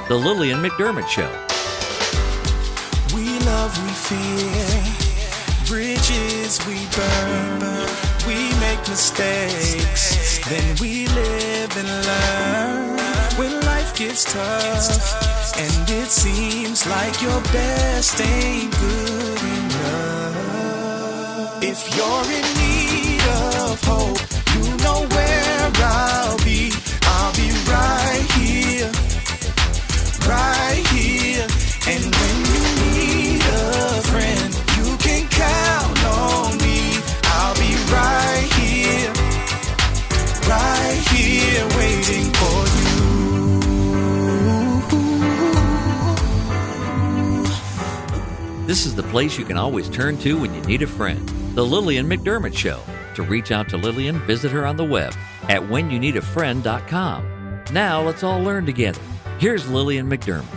The Lillian McDermott Show. We love, we fear, bridges we burn, we make mistakes, then we live and learn. When life gets tough, and it seems like your best ain't good enough. If you're in need of hope, you know where I'll be right here, right here. And when you need a friend, you can count on me. I'll be right here, waiting for you. This is the place you can always turn to when you need a friend. The Lillian McDermott Show. To reach out to Lillian, visit her on the web at whenyouneedafriend.com. Now let's all learn together. Here's Lillian McDermott.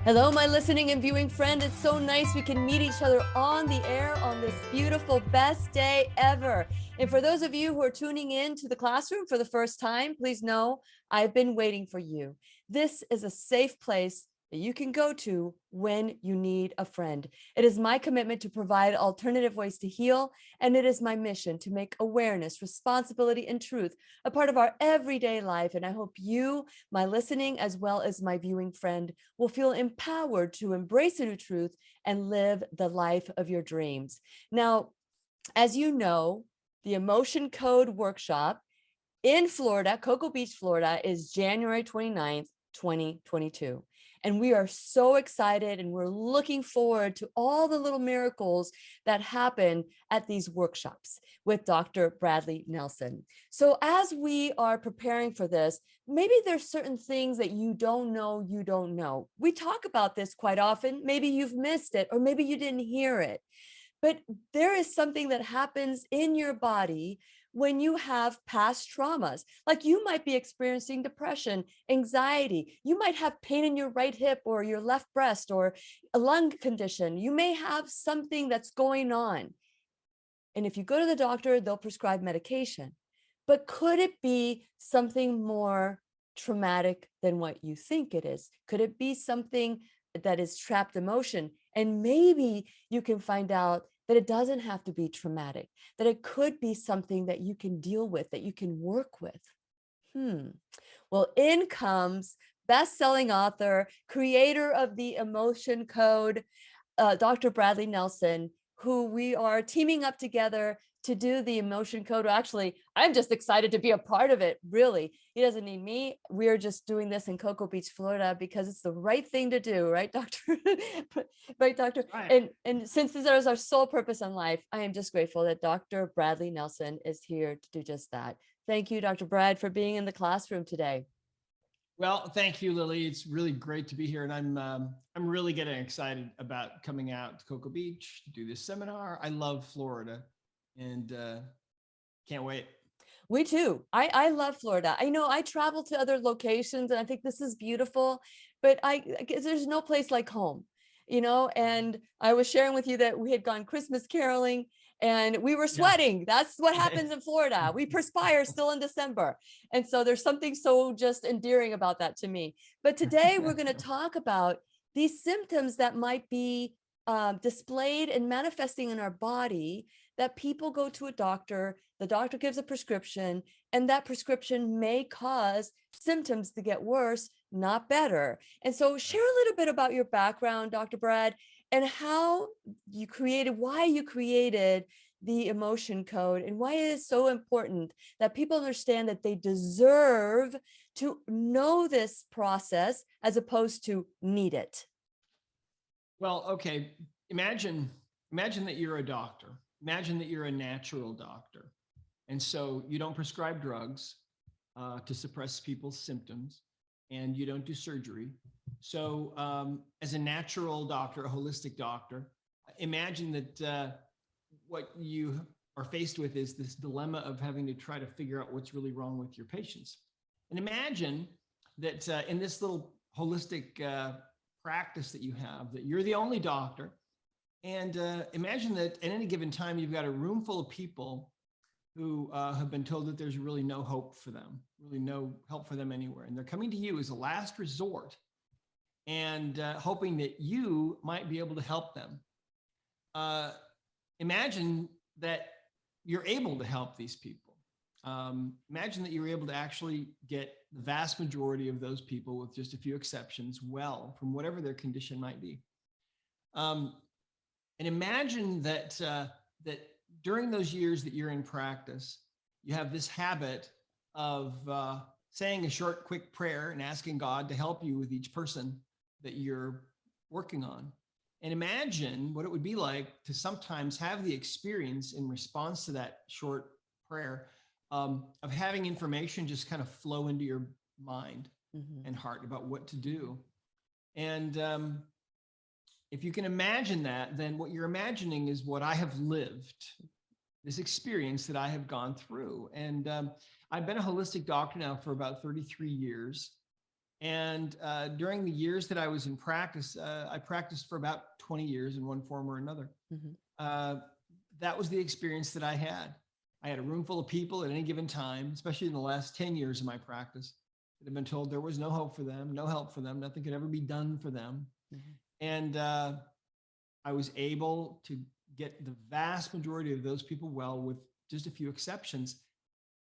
Hello, my listening and viewing friend. It's so nice we can meet each other on the air on this beautiful, best day ever. And for those of you who are tuning in to the classroom for the first time, please know I've been waiting for you. This is a safe place that you can go to when you need a friend. It is my commitment to provide alternative ways to heal, and it is my mission to make awareness, responsibility, and truth a part of our everyday life. And I hope you, my listening, as well as my viewing friend, will feel empowered to embrace a new truth and live the life of your dreams. Now, as you know, the Emotion Code Workshop in Florida, Cocoa Beach, Florida, is January 29th, 2022. And we are so excited and we're looking forward to all the little miracles that happen at these workshops with Dr. Bradley Nelson. So as we are preparing for this, maybe there's certain things that you don't know. We talk about this quite often. Maybe you've missed it, or maybe you didn't hear it. But there is something that happens in your body when you have past traumas. Like you might be experiencing depression, anxiety. You might have pain in your right hip or your left breast or a lung condition. You may have something that's going on. And if you go to the doctor, they'll prescribe medication. But could it be something more traumatic than what you think it is? Could it be something that is trapped emotion? And maybe you can find out that it doesn't have to be traumatic, that it could be something that you can deal with, that you can work with. Well, in comes best-selling author, creator of the Emotion Code, Dr. Bradley Nelson, who we are teaming up together to do the Emotion Code. Actually, I'm just excited to be a part of it, really. He doesn't need me. We're just doing this in Cocoa Beach, Florida, because it's the right thing to do, right, Doctor? Right, Doctor? Right. And since this is our sole purpose in life, I am just grateful that Dr. Bradley Nelson is here to do just that. Thank you, Dr. Brad, for being in the classroom today. Well, thank you, Lily. It's really great to be here, and I'm really getting excited about coming out to Cocoa Beach to do this seminar. I love Florida, and can't wait. We too. I love Florida. I know I travel to other locations, and I think this is beautiful, but there's no place like home, you know. And I was sharing with you that we had gone Christmas caroling, and we were sweating. Yeah. That's what happens in Florida. We perspire still in December. And so there's something so just endearing about that to me. But today we're going to talk about these symptoms that might be displayed and manifesting in our body, that people go to a doctor, the doctor gives a prescription, and that prescription may cause symptoms to get worse, not better. And so share a little bit about your background, Dr. Brad, and how why you created the Emotion Code, and why it is so important that people understand that they deserve to know this process as opposed to need it. Well, okay. Imagine that you're a doctor. Imagine that you're a natural doctor. And so you don't prescribe drugs to suppress people's symptoms, and you don't do surgery. So as a natural doctor, a holistic doctor, imagine that what you are faced with is this dilemma of having to try to figure out what's really wrong with your patients. And imagine that in this little holistic practice that you have, that you're the only doctor. And imagine that at any given time, you've got a room full of people who have been told that there's really no hope for them, really no help for them anywhere. And they're coming to you as a last resort and hoping that you might be able to help them. Imagine that you're able to help these people. Imagine that you're able to actually get the vast majority of those people, with just a few exceptions, well from whatever their condition might be. And imagine that that during those years that you're in practice, you have this habit of saying a short, quick prayer and asking God to help you with each person that you're working on. And imagine what it would be like to sometimes have the experience in response to that short prayer of having information just kind of flow into your mind and heart about what to do. And if you can imagine that, then what you're imagining is what I have lived, this experience that I have gone through. And I've been a holistic doctor now for about 33 years. And during the years that I was in practice, I practiced for about 20 years in one form or another. That was the experience that I had. I had a room full of people at any given time, especially in the last 10 years of my practice, that had been told there was no hope for them, no help for them, nothing could ever be done for them. And I was able to get the vast majority of those people well, with just a few exceptions.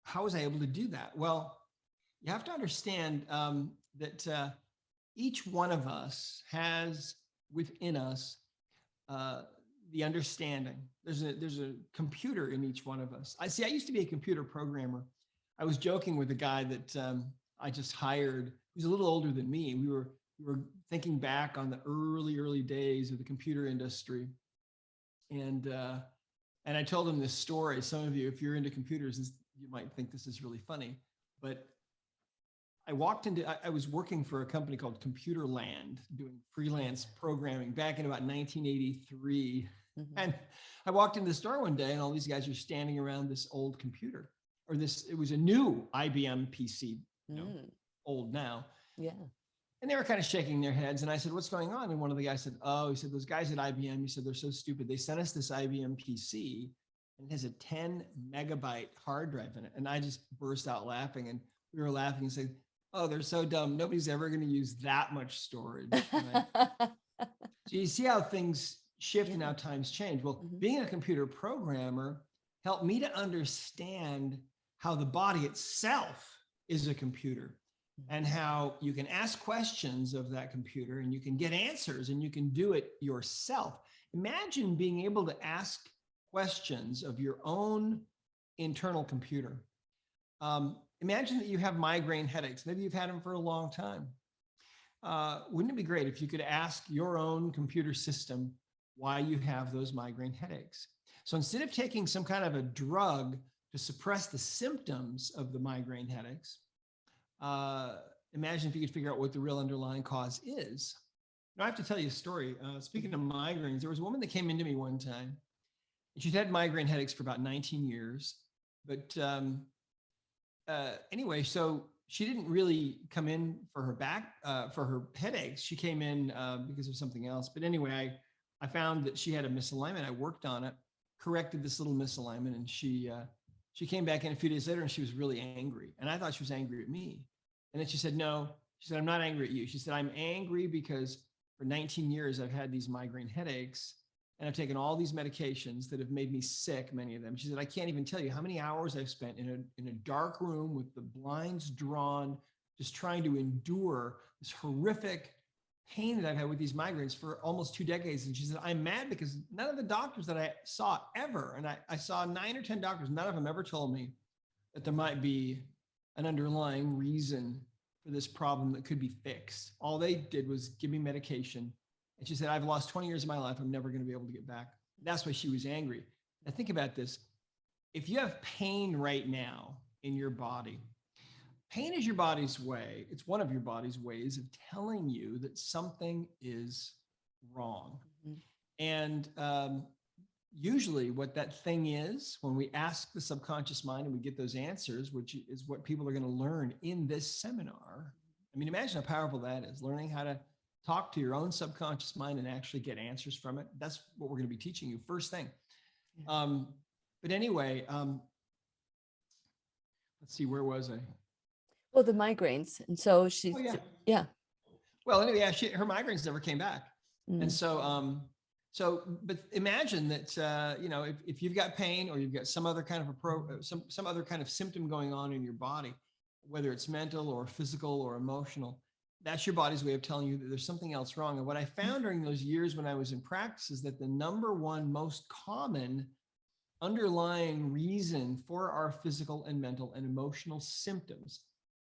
How was I able to do that? Well, you have to understand that each one of us has within us the understanding. There's a computer in each one of us. I used to be a computer programmer. I was joking with a guy that I just hired, who's a little older than me. We were thinking back on the early days of the computer industry. And I told him this story. Some of you, if you're into computers, you might think this is really funny, but I was working for a company called Computerland, doing freelance programming back in about 1983. And I walked into the store one day and all these guys are standing around this old computer, it was a new IBM PC, old now. Yeah. And they were kind of shaking their heads. And I said, what's going on? And one of the guys said, he said, those guys at IBM, he said, they're so stupid. They sent us this IBM PC and it has a 10 megabyte hard drive in it. And I just burst out laughing, and we were laughing and said, oh, they're so dumb. Nobody's ever going to use that much storage. Right? So you see how things shift and how times change. Well, being a computer programmer helped me to understand how the body itself is a computer, and how you can ask questions of that computer and you can get answers and you can do it yourself. Imagine being able to ask questions of your own internal computer. Imagine that you have migraine headaches. Maybe you've had them for a long time. Wouldn't it be great if you could ask your own computer system why you have those migraine headaches? So instead of taking some kind of a drug to suppress the symptoms of the migraine headaches, imagine if you could figure out what the real underlying cause is. Now, I have to tell you a story. Speaking of migraines, there was a woman that came into me one time, and she'd had migraine headaches for about 19 years. But anyway, so she didn't really come in for her headaches. She came in because of something else. But anyway, I found that she had a misalignment. I worked on it, corrected this little misalignment, and she came back in a few days later and she was really angry. And I thought she was angry at me. And then she said, no, she said, I'm not angry at you. She said, I'm angry because for 19 years, I've had these migraine headaches and I've taken all these medications that have made me sick, many of them. She said, I can't even tell you how many hours I've spent in a dark room with the blinds drawn, just trying to endure this horrific pain that I've had with these migraines for almost 2 decades. And she said, I'm mad because none of the doctors that I saw ever, and I saw 9 or 10 doctors, none of them ever told me that there might be an underlying reason for this problem that could be fixed. All they did was give me medication. And she said, I've lost 20 years of my life. I'm never going to be able to get back. That's why she was angry. Now think about this. If you have pain right now in your body, pain is your body's way. It's one of your body's ways of telling you that something is wrong. And usually what that thing is, when we ask the subconscious mind and we get those answers, which is what people are going to learn in this seminar. I mean, imagine how powerful that is, learning how to talk to your own subconscious mind and actually get answers from it. That's what we're going to be teaching you first thing. But anyway, let's see, where was I? Well, the migraines. And so she's, yeah. Well, anyway, yeah, her migraines never came back. And Mm. so, but imagine that, you know, if you've got pain or you've got some other kind of some other kind of symptom going on in your body, whether it's mental or physical or emotional, that's your body's way of telling you that there's something else wrong. And what I found during those years when I was in practice is that the number one most common underlying reason for our physical and mental and emotional symptoms,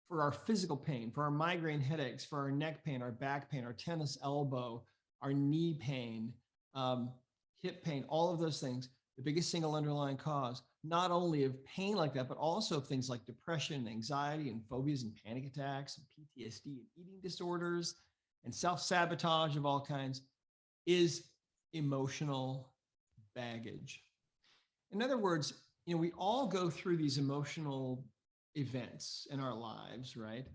for our physical pain, for our migraine headaches, for our neck pain, our back pain, our tennis elbow, our knee pain, hip pain, all of those things, the biggest single underlying cause, not only of pain like that, but also of things like depression, and anxiety, and phobias, and panic attacks, and PTSD, and eating disorders, and self-sabotage of all kinds, is emotional baggage. In other words, you know, we all go through these emotional events in our lives, right?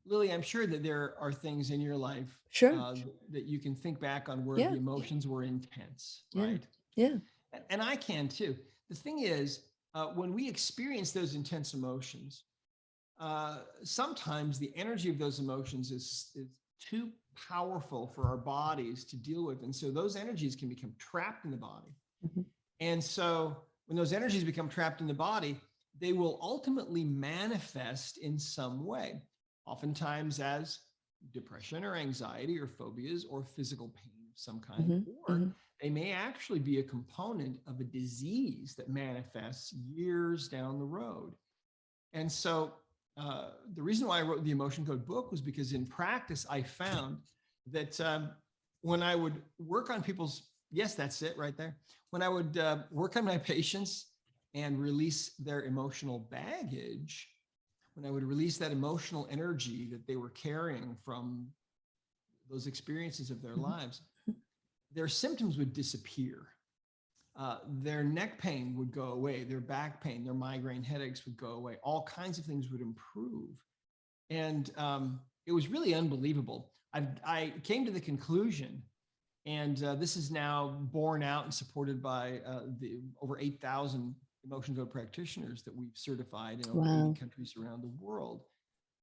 Lily, I'm sure that there are things in your life Sure. that you can think back on where Yeah. the emotions were intense, Yeah. right? Yeah. And I can too. The thing is, when we experience those intense emotions, sometimes the energy of those emotions is too powerful for our bodies to deal with. And so those energies can become trapped in the body. Mm-hmm. And so when those energies become trapped in the body, they will ultimately manifest in some way, oftentimes as depression or anxiety or phobias or physical pain of some kind, Mm-hmm. or Mm-hmm. they may actually be a component of a disease that manifests years down the road. And so the reason why I wrote the Emotion Code book was because in practice, I found that when I would work on people's, yes, that's it right there. When I would work on my patients and release their emotional baggage, when I would release that emotional energy that they were carrying from those experiences of their lives, their symptoms would disappear. Their neck pain would go away, their back pain, their migraine headaches would go away, all kinds of things would improve. And it was really unbelievable. I came to the conclusion, and this is now borne out and supported by the over 8,000 Emotion Code practitioners that we've certified in over 80 countries around the world,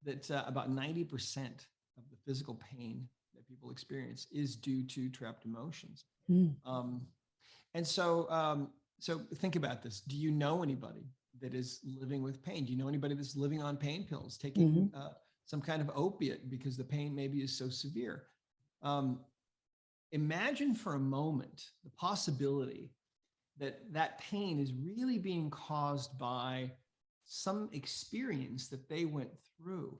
that about 90% of the physical pain that people experience is due to trapped emotions. And so, so think about this. Do you know anybody that is living with pain? Do you know anybody that's living on pain pills, taking some kind of opiate because the pain maybe is so severe? Imagine for a moment the possibility that that pain is really being caused by some experience that they went through.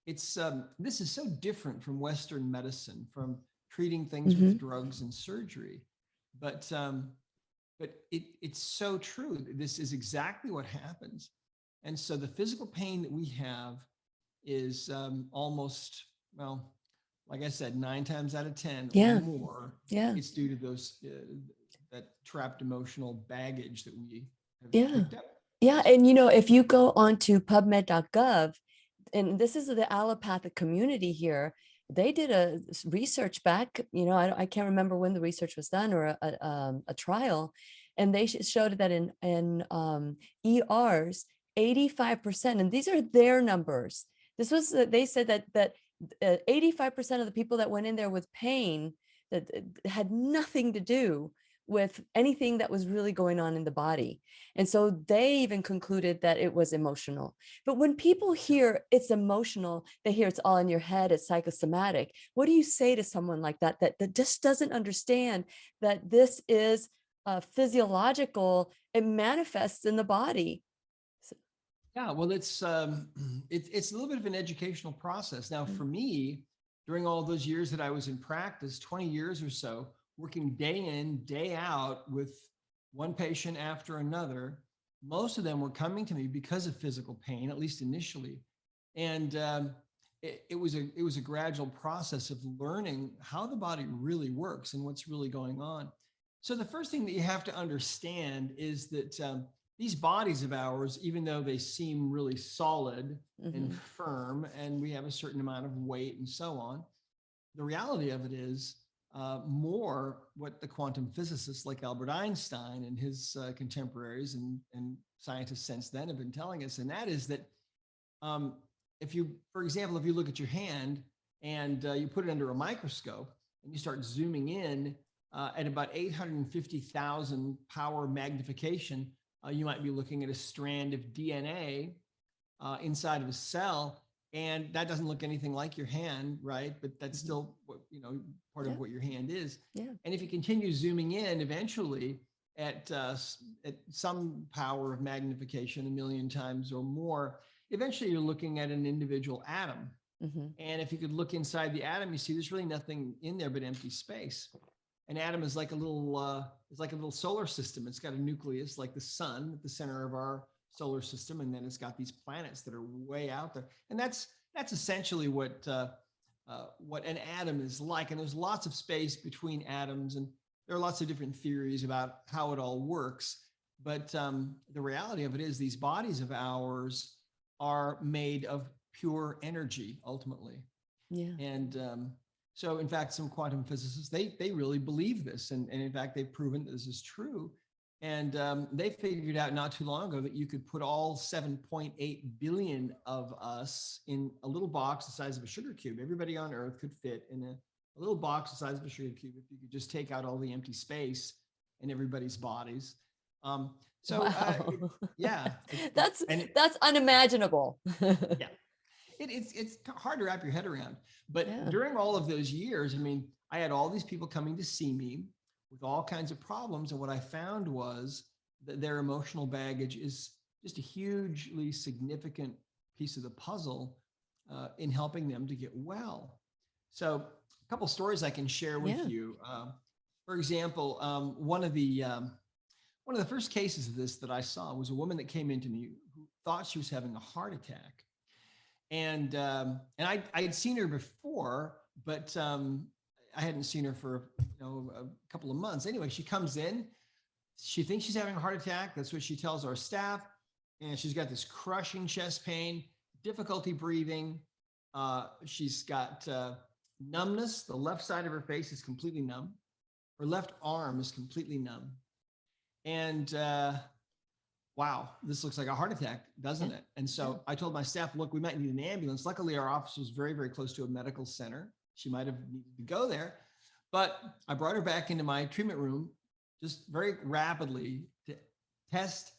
It's this is so different from Western medicine, from treating things with drugs and surgery, but it's so true. This is exactly what happens. And so the physical pain that we have is almost, well, like I said, 9 times out of 10 or more, it's due to those that trapped emotional baggage that we have picked up. Yeah. And, you know, if you go onto PubMed.gov, and this is the allopathic community here, they did a research back, you know, I can't remember when the research was done, or a trial, and they showed that in ERs, 85%, and these are their numbers. This was, they said that 85% of the people that went in there with pain that had nothing to do with anything that was really going on in the body. And so they even concluded that it was emotional. But when people hear it's emotional, they hear it's all in your head, it's psychosomatic. What do you say to someone like that, that just doesn't understand that this is physiological, it manifests in the body? Yeah, well, it's a little bit of an educational process. Now, for me, during all those years that I was in practice, 20 years or so, working day in, day out with one patient after another, most of them were coming to me because of physical pain, at least initially. And it was a gradual process of learning how the body really works and what's really going on. So the first thing that you have to understand is that these bodies of ours, even though they seem really solid and firm, and we have a certain amount of weight and so on, the reality of it is more what the quantum physicists like Albert Einstein and his contemporaries and scientists since then have been telling us, and that is that if you, for example, if you look at your hand and you put it under a microscope and you start zooming in at about 850,000 power magnification, you might be looking at a strand of DNA inside of a cell. And that doesn't look anything like your hand, right? But that's still what, part of what your hand is. Yeah. And if you continue zooming in, eventually at some power of magnification, 1,000,000 times or more, eventually you're looking at an individual atom. And if you could look inside the atom, you see there's really nothing in there but empty space. An atom is like a little solar system. It's got a nucleus like the sun at the center of our solar system, and then it's got these planets that are way out there. And that's essentially what an atom is like. And there's lots of space between atoms, and there are lots of different theories about how it all works. But the reality of it is these bodies of ours are made of pure energy ultimately. Yeah. And so in fact, some quantum physicists, they really believe this. And in fact, they've proven that this is true. And they figured out not too long ago that you could put all 7.8 billion of us in a little box the size of a sugar cube. Everybody on Earth could fit in a little box the size of a sugar cube if you could just take out all the empty space in everybody's bodies. Yeah. That's unimaginable. Yeah. It's hard to wrap your head around. But during all of those years, I mean, I had all these people coming to see me with all kinds of problems. And what I found was that their emotional baggage is just a hugely significant piece of the puzzle in helping them to get well. So a couple stories I can share with you. For example, one of the first cases of this that I saw was a woman that came into me who thought she was having a heart attack. And I had seen her before, but I hadn't seen her for a couple of months. Anyway, she comes in, she thinks she's having a heart attack. That's what she tells our staff. And she's got this crushing chest pain, difficulty breathing. She's got numbness. The left side of her face is completely numb. Her left arm is completely numb. And wow, this looks like a heart attack, doesn't it? And so I told my staff, look, we might need an ambulance. Luckily, our office was very, very close to a medical center. She might have needed to go there, but I brought her back into my treatment room just very rapidly to test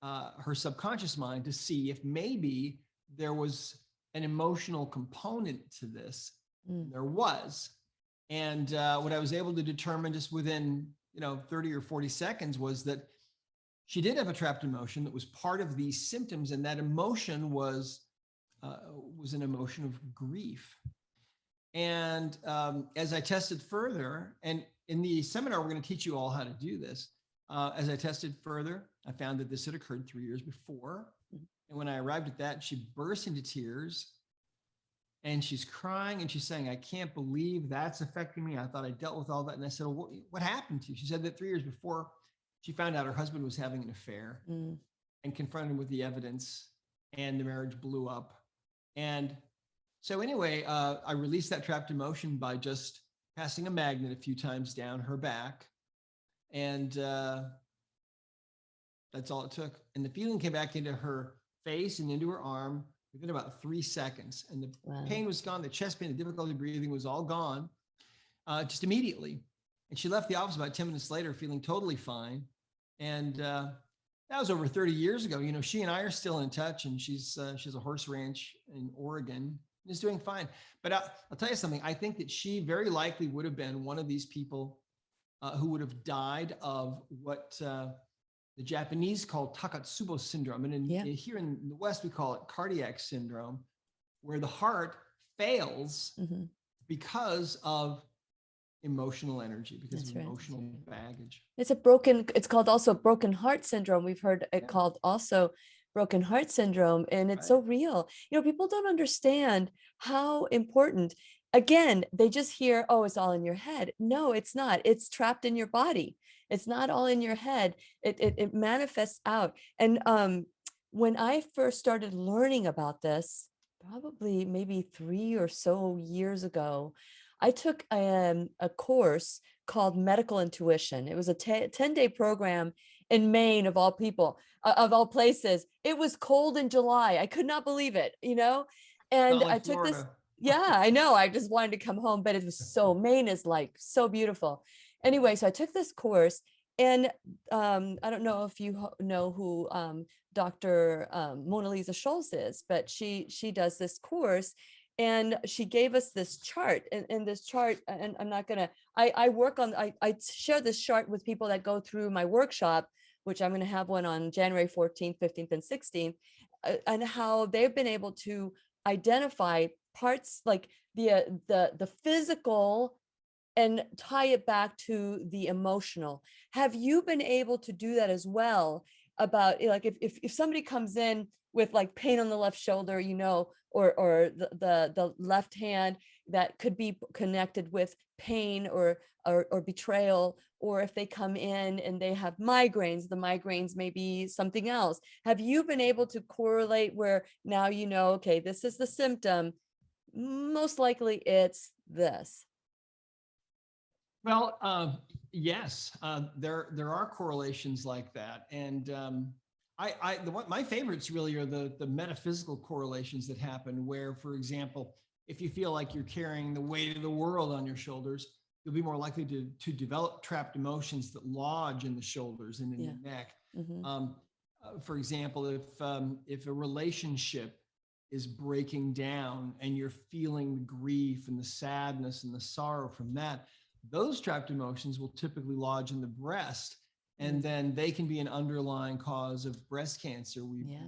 her subconscious mind to see if maybe there was an emotional component to this. There was. And what I was able to determine just within 30 or 40 seconds was that she did have a trapped emotion that was part of these symptoms, and that emotion was an emotion of grief. And as I tested further, and in the seminar, we're going to teach you all how to do this. As I tested further, I found that this had occurred 3 years before. And when I arrived at that, she burst into tears and she's crying and she's saying, I can't believe that's affecting me. I thought I dealt with all that. And I said, well, what happened to you? She said that 3 years before, she found out her husband was having an affair and confronted him with the evidence, and the marriage blew up. And so anyway, I released that trapped emotion by just passing a magnet a few times down her back. And that's all it took. And the feeling came back into her face and into her arm within about 3 seconds. And the pain was gone. The chest pain, the difficulty breathing was all gone just immediately. And she left the office about 10 minutes later feeling totally fine. And that was over 30 years ago. She and I are still in touch, and she has a horse ranch in Oregon and is doing fine. But I'll tell you something. I think that she very likely would have been one of these people who would have died of what the Japanese call Takatsubo Syndrome. And here in the West, we call it cardiac syndrome, where the heart fails because of emotional energy, because of emotional baggage. It's called also broken heart syndrome. We've heard it called also broken heart syndrome. And it's so real. People don't understand how important, again, they just hear, oh, it's all in your head. No, it's not. It's trapped in your body. It's not all in your head. It manifests out. And when I first started learning about this, probably maybe 3 or so years ago, I took a course called Medical Intuition. It was a 10-day program in Maine, of all people, of all places. It was cold in July. I could not believe it, And I took this. Yeah, I know. I just wanted to come home, but it was so, Maine is like so beautiful. Anyway, so I took this course, and I don't know if you know who Dr. Mona Lisa Schultz is, but she does this course, and she gave us this chart, and this chart, and I'm not gonna, I work on, I share this chart with people that go through my workshop, which I'm going to have one on January 14th, 15th, and 16th, and how they've been able to identify parts like the physical and tie it back to the emotional. Have you been able to do that as well? About like if somebody comes in with like pain on the left shoulder, or the left hand, that could be connected with pain or betrayal, or if they come in and they have migraines, the migraines may be something else. Have you been able to correlate where now okay, this is the symptom, most likely it's this? Well, yes, there are correlations like that, and my favorites really are the metaphysical correlations that happen. Where, for example, if you feel like you're carrying the weight of the world on your shoulders, you'll be more likely to develop trapped emotions that lodge in the shoulders and in the neck. For example, if a relationship is breaking down and you're feeling the grief and the sadness and the sorrow from that, those trapped emotions will typically lodge in the breast, and then they can be an underlying cause of breast cancer, we believe.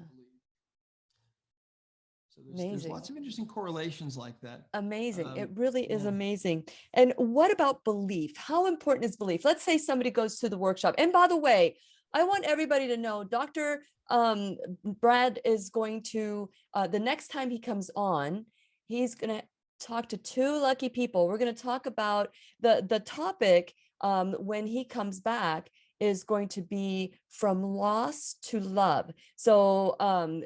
So there's lots of interesting correlations like that. Amazing. It really is amazing. And what about belief? How important is belief? Let's say somebody goes to the workshop. And by the way, I want everybody to know Dr. Brad is going to, the next time he comes on, he's going to talk to two lucky people. We're going to talk about the topic when he comes back is going to be from loss to love. So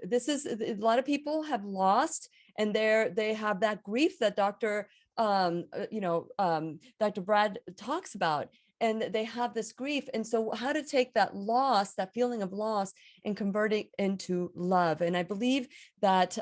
this is, a lot of people have lost, and they have that grief that Dr. Dr. Brad talks about, and they have this grief. And so how to take that loss, that feeling of loss, and convert it into love. And I believe that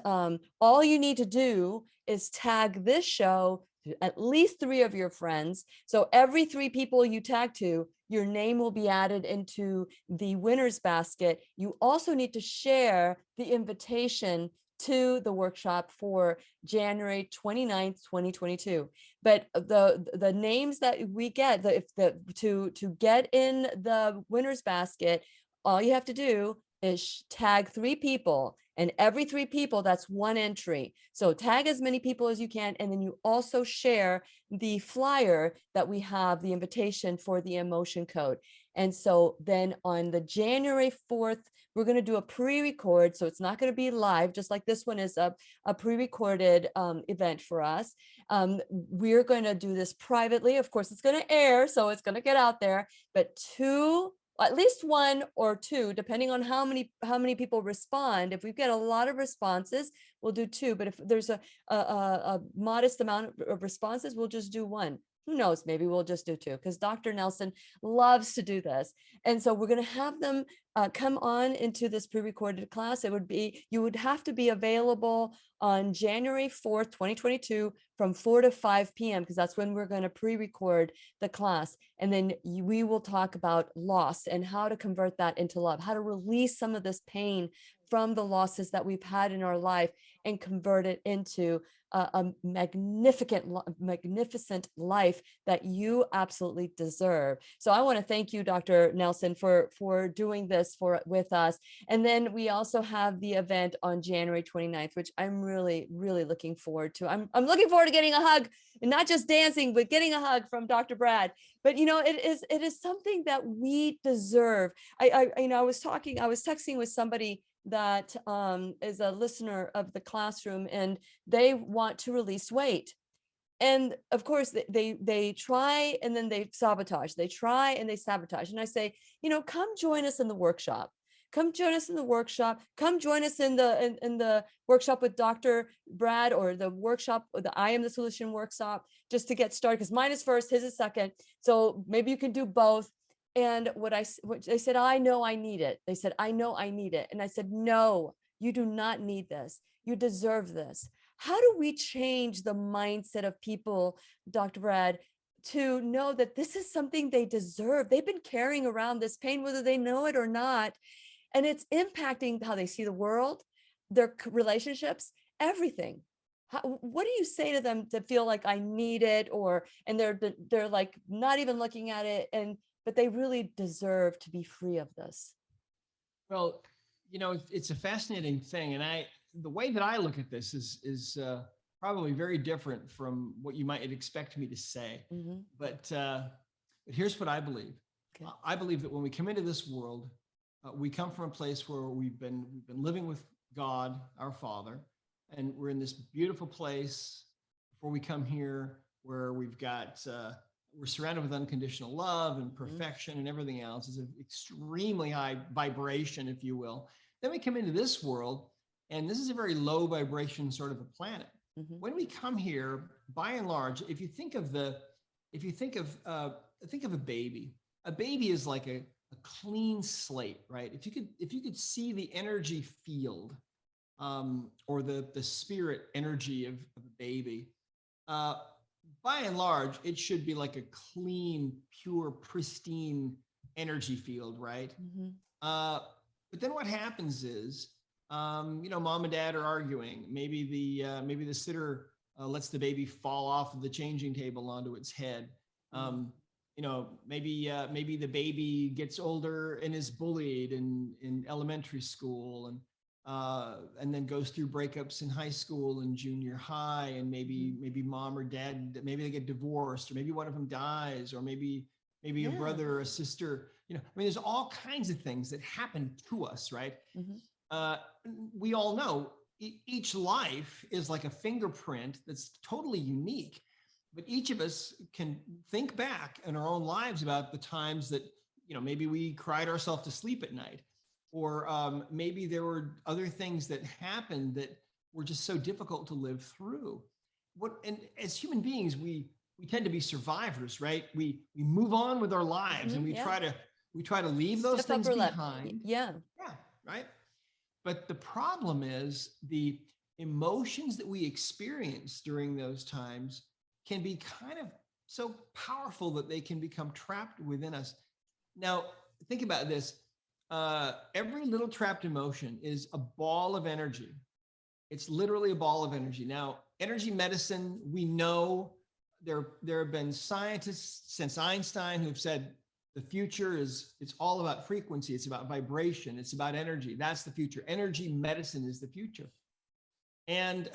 all you need to do is tag this show to at least 3 of your friends. So every 3 people you tag to, your name will be added into the winner's basket. You also need to share the invitation to the workshop for January 29th, 2022. But the names that we get, to get in the winner's basket, all you have to do is tag 3 people, and every 3 people, that's 1 entry. So tag as many people as you can, and then you also share the flyer that we have, the invitation for the emotion code. And so then on the January 4th, we're going to do a pre-record. So it's not going to be live, just like this one is a pre-recorded event for us. We're going to do this privately. Of course, it's going to air, so it's going to get out there, but at least 1 or 2, depending on how many people respond. If we get a lot of responses, we'll do 2. But if there's a modest amount of responses, we'll just do 1. Who knows? Maybe we'll just do 2, because Dr. Nelson loves to do this. And so we're going to have them come on into this pre-recorded class. You would have to be available on January 4th, 2022 from 4 to 5 p.m. because that's when we're going to pre-record the class. And then we will talk about loss and how to convert that into love, how to release some of this pain from the losses that we've had in our life and convert it into a magnificent life that you absolutely deserve. So I want to thank you, Dr. Nelson, for doing this with us. And then we also have the event on January 29th, which I'm really, really looking forward to. I'm looking forward to getting a hug, and not just dancing, but getting a hug from Dr. Brad. But it is something that we deserve. I was texting with somebody that is a listener of the classroom, and they want to release weight. And of course they try, and then they sabotage. They try and they sabotage. And I say, come join us in the workshop. Come join us in the workshop. Come join us in the workshop with Dr. Brad, or the workshop, or the I Am the Solution workshop, just to get started, because mine is first, his is second. So maybe you can do both. And they said, I know I need it. They said, I know I need it. And I said, no, you do not need this. You deserve this. How do we change the mindset of people, Dr. Brad, to know that this is something they deserve? They've been carrying around this pain, whether they know it or not, and it's impacting how they see the world, their relationships, everything. What do you say to them to feel like I need it, and they're like not even looking at it, but they really deserve to be free of this? Well, it's a fascinating thing, and the way that I look at this is probably very different from what you might expect me to say. Mm-hmm. But here's what I believe. Okay. I believe that when we come into this world, we come from a place where we've been living with God, our Father, and we're in this beautiful place before we come here, where we've got we're surrounded with unconditional love and perfection and everything else. It's an extremely high vibration, if you will. Then we come into this world, and this is a very low vibration sort of a planet. Mm-hmm. When we come here, by and large, if you think of a baby is like a clean slate, right? If you could see the energy field, or the spirit energy of a baby, by and large, it should be like a clean, pure, pristine energy field, right? Mm-hmm. But then what happens is, mom and dad are arguing. Maybe the sitter lets the baby fall off of the changing table onto its head. Maybe the baby gets older and is bullied in elementary school, and then goes through breakups in high school and junior high, and maybe mom or dad, maybe they get divorced, or maybe one of them dies, or maybe a brother or a sister. There's all kinds of things that happen to us, right? Mm-hmm. We all know each life is like a fingerprint that's totally unique, but each of us can think back in our own lives about the times that, maybe we cried ourselves to sleep at night, or maybe there were other things that happened that were just so difficult to live through. And as human beings, we tend to be survivors, right? We move on with our lives, and we try to leave those things behind. Yeah, right. But the problem is the emotions that we experience during those times can be kind of so powerful that they can become trapped within us. Now, think about this. Every little trapped emotion is a ball of energy. It's literally a ball of energy. Now, energy medicine, we know there have been scientists since Einstein who've said the future it's all about frequency. It's about vibration. It's about energy. That's the future. Energy medicine is the future. And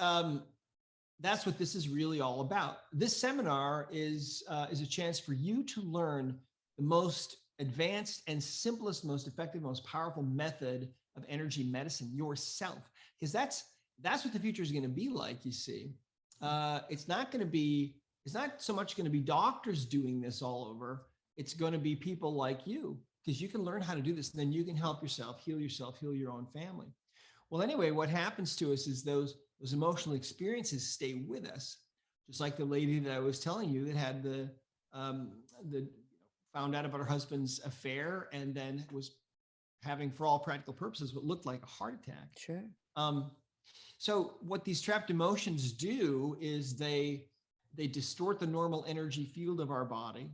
that's what this is really all about. This seminar is a chance for you to learn the most advanced and simplest, most effective, most powerful method of energy medicine yourself, because that's what the future is going to be like. You see, it's not so much going to be doctors doing this all over. It's going to be people like you, because you can learn how to do this, and then you can help yourself, heal your own family. Well, anyway, what happens to us is those emotional experiences stay with us, just like the lady that I was telling you that had the found out about her husband's affair, and then was having, for all practical purposes, what looked like a heart attack. Sure. So what these trapped emotions do is they distort the normal energy field of our body,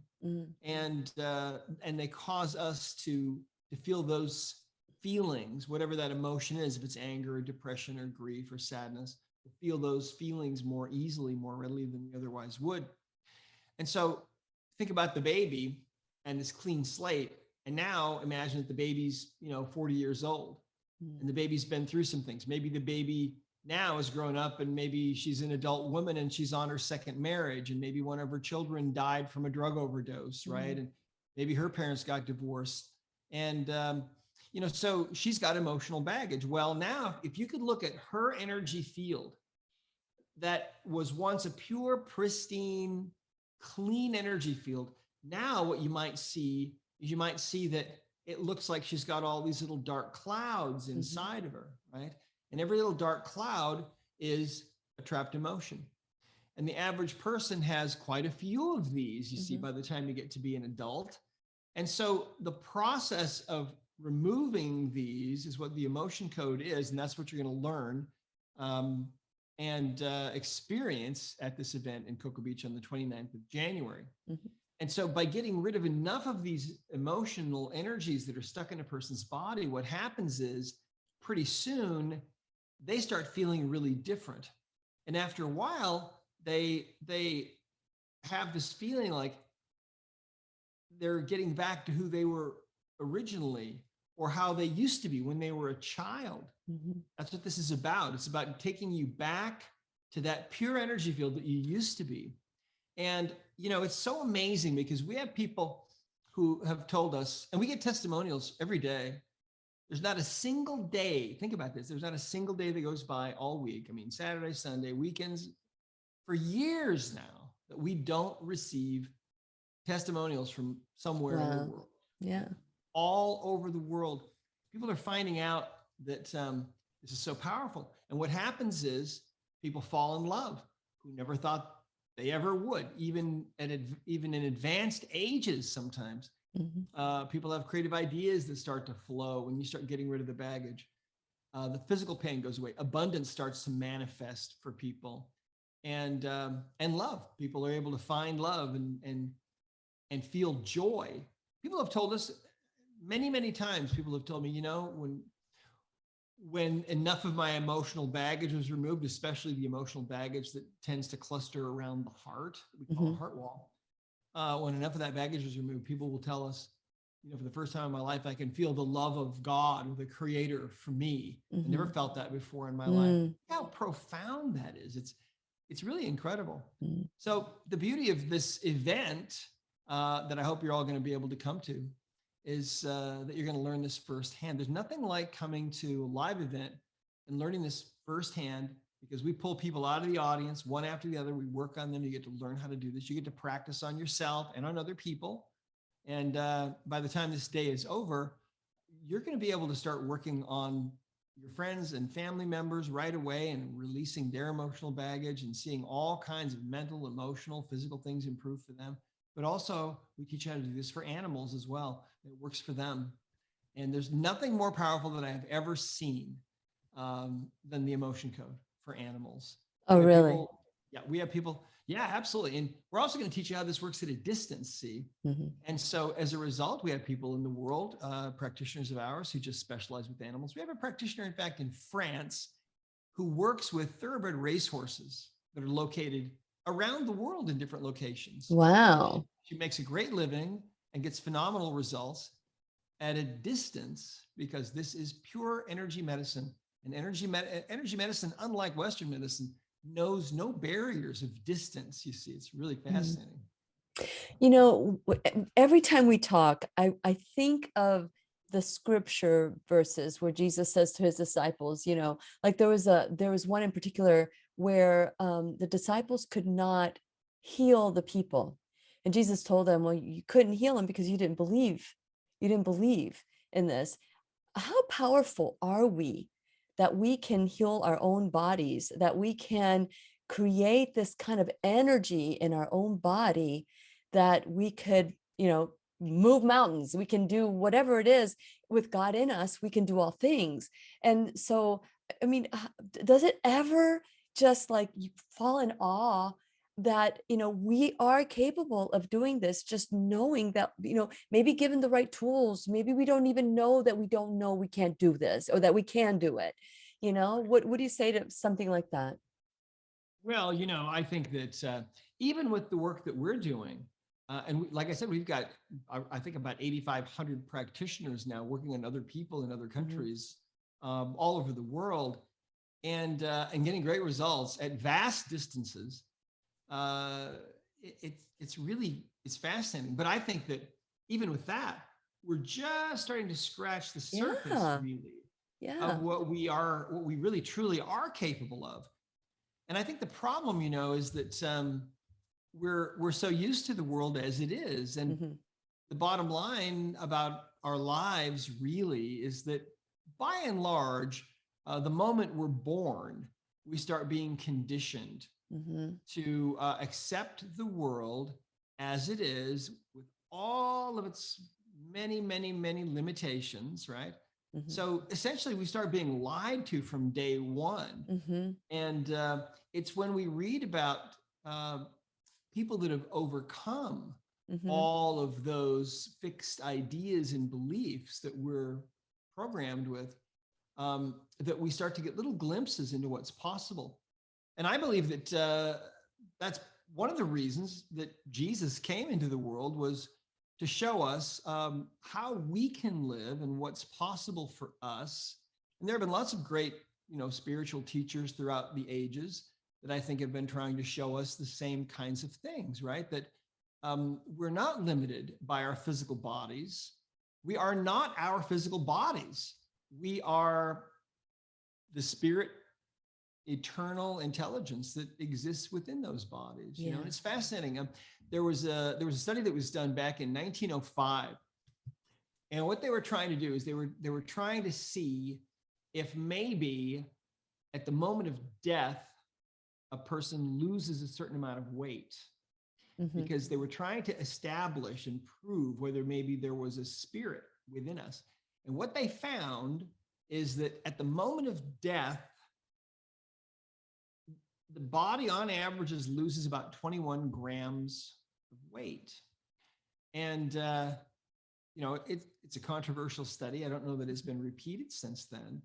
and they cause us to feel those feelings, whatever that emotion is, if it's anger or depression or grief or sadness, to feel those feelings more easily, more readily than we otherwise would. And so think about the baby and this clean slate. And now imagine that the baby's, 40 years old, and the baby's been through some things. Maybe the baby now is grown up, and maybe she's an adult woman and she's on her second marriage, and maybe one of her children died from a drug overdose, right? And maybe her parents got divorced, and so she's got emotional baggage. Well, now if you could look at her energy field that was once a pure, pristine, clean energy field, now what you might see is that it looks like she's got all these little dark clouds inside of her, right? And every little dark cloud is a trapped emotion. And the average person has quite a few of these, you see, by the time you get to be an adult. And so the process of removing these is what the emotion code is, and that's what you're going to learn. and experience at this event in Cocoa Beach on the 29th of January. And so by getting rid of enough of these emotional energies that are stuck in a person's body, what happens is pretty soon they start feeling really different. And after a while, they have this feeling like they're getting back to who they were originally or how they used to be when they were a child. That's what this is about. It's about taking you back to that pure energy field that you used to be. And, you know, it's so amazing because we have people who have told us, and we get testimonials every day. There's not a single day, think about this, there's not a single day that goes by all week. I mean, Saturday, Sunday, weekends, for years now, that we don't receive testimonials from somewhere in the world. Yeah. All over the world. People are finding out that this is so powerful. And what happens is people fall in love who never thought they ever would, even in advanced ages sometimes. People have creative ideas that start to flow when you start getting rid of the baggage. The physical pain goes away. Abundance starts to manifest for people, and love. People are able to find love and feel joy. People have told us many times. People have told me, you know, when enough of my emotional baggage was removed, especially the emotional baggage that tends to cluster around the heart, we call it heart wall. When enough of that baggage was removed, people will tell us, you know, for the first time in my life, I can feel the love of God, the creator for me. I never felt that before in my life. How profound that is. It's really incredible. So the beauty of this event that I hope you're all going to be able to come to is that you're going to learn this firsthand. There's nothing like coming to a live event and learning this firsthand, because we pull people out of the audience one after the other. We work on them. You get to learn how to do this. You get to practice on yourself and on other people. And by the time this day is over, you're going to be able to start working on your friends and family members right away and releasing their emotional baggage and seeing all kinds of mental, emotional, physical things improve for them. But also we teach you how to do this for animals as well. It works for them. And there's nothing more powerful that I have ever seen than the emotion code for animals. Oh, really? We have people. Yeah, absolutely. And we're also going to teach you how this works at a distance, see? And so as a result, we have people in the world, practitioners of ours who just specialize with animals. We have a practitioner, in fact, in France who works with thoroughbred racehorses that are located around the world in different locations. Wow. She makes a great living and gets phenomenal results at a distance, because this is pure energy medicine. And energy medicine, unlike Western medicine, knows no barriers of distance. You see, it's really fascinating. You know, every time we talk, I think of the scripture verses where Jesus says to his disciples, you know, like there was one in particular where the disciples could not heal the people. And Jesus told them, well, you couldn't heal them because you didn't believe. You didn't believe in this. How powerful are we that we can heal our own bodies, that we can create this kind of energy in our own body, that we could, you know, move mountains, we can do whatever it is with God in us, we can do all things. And so, I mean, does it ever just like you fall in awe that, you know, we are capable of doing this, just knowing that, you know, maybe given the right tools, maybe we don't even know that we don't know we can't do this or that we can do it. You know, what do you say to something like that? Well, you know, I think that even with the work that we're doing, like I said, we've got, I think about 8,500 practitioners now working on other people in other countries, all over the world, and getting great results at vast distances. It's fascinating. But I think that even with that, we're just starting to scratch the surface, really, of what we really truly are capable of. And I think the problem, you know, is that we're so used to the world as it is. And the bottom line about our lives really is that by and large, the moment we're born, we start being conditioned to accept the world as it is, with all of its many limitations, right? So essentially, we start being lied to from day one. And it's when we read about people that have overcome all of those fixed ideas and beliefs that we're programmed with, that we start to get little glimpses into what's possible. And I believe that that's one of the reasons that Jesus came into the world, was to show us how we can live and what's possible for us. And there have been lots of great, spiritual teachers throughout the ages that I think have been trying to show us the same kinds of things, right? That we're not limited by our physical bodies. We are not our physical bodies. We are the spirit, eternal intelligence that exists within those bodies. Yeah. And it's fascinating. There was a study that was done back in 1905, and what they were trying to do is they were trying to see if maybe at the moment of death a person loses a certain amount of weight, because they were trying to establish and prove whether maybe there was a spirit within us. And what they found is that at the moment of death, the body on average loses about 21 grams of weight. And, it's a controversial study. I don't know that it's been repeated since then,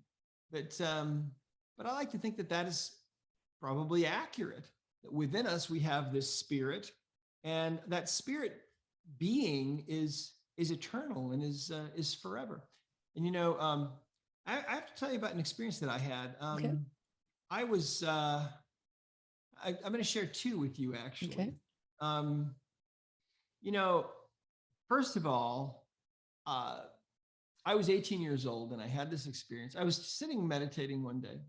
but I like to think that that is probably accurate, that within us, we have this spirit, and that spirit being is eternal and is forever. And, I have to tell you about an experience that I had. Okay. I was, I'm going to share two with you, actually. Okay. First of all, I was 18 years old and I had this experience. I was sitting meditating one day,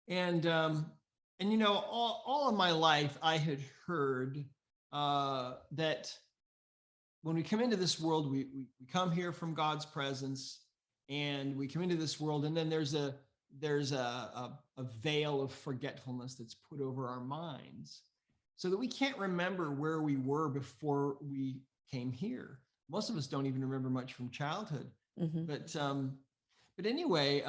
and all of my life I had heard that when we come into this world, we come here from God's presence, and we come into this world, and then there's a veil of forgetfulness that's put over our minds, so that we can't remember where we were before we came here. Most of us don't even remember much from childhood. But anyway,